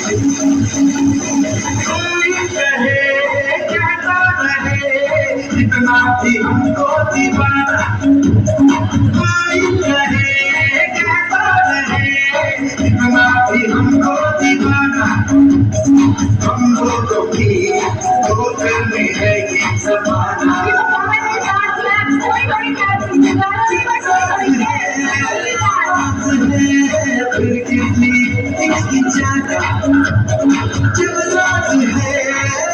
कोई कहे कहता रहे जितना भी हमको दीवाना, कोई कहे कहता रहे जितना भी हमको दीवाना, हम लोगों की सोच में है ये ज़माना। फिर कितनी इसकी जगह जब रात है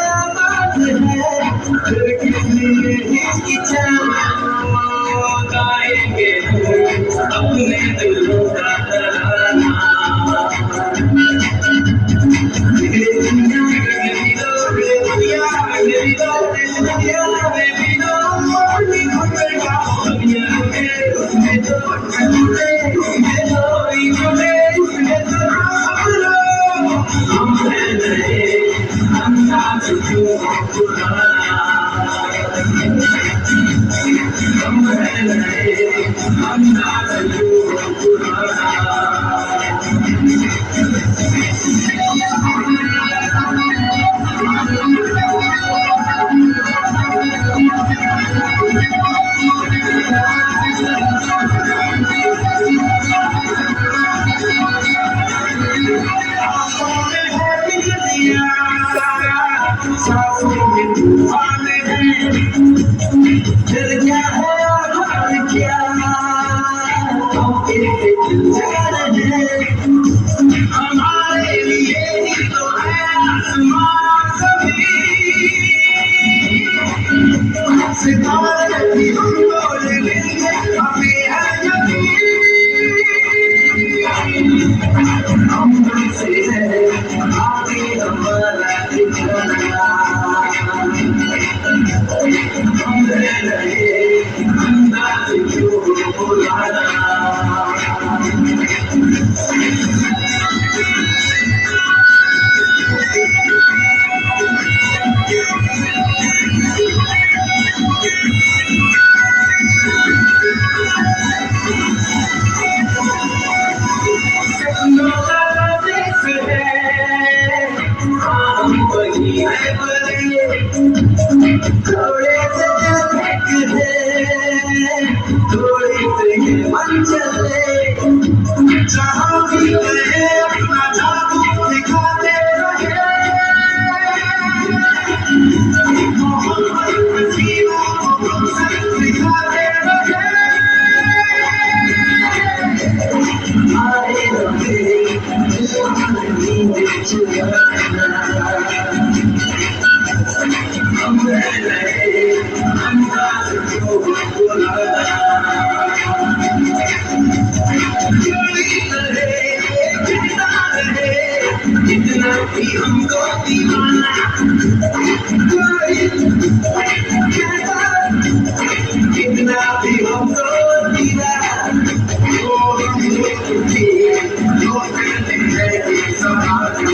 आवाज़ है, फिर कितनी इसकी जगह गाएंगे अपने दिलों का तराना। हमारे लिए ही तो है आसमान सितारे भी हम बोल लेंगे, हमें है यकीन हमसे है आगे हमारा ठिकाना। हम रहे अंदाज़ क्यों बुलाना। थोड़े से दिल है, थोड़े से मन चले, जहाँ भी गए अपना जादू दिखाते रहे। मोहब्बत हसीनों को दिखाते रहे। आए रहे नींद चुराना। हम रहे अंदाज़ क्यों बुलाना। जितना भी हमको दीवाना, जितना भी हमको दीवाना, वो हम लोग की है ये ज़माना।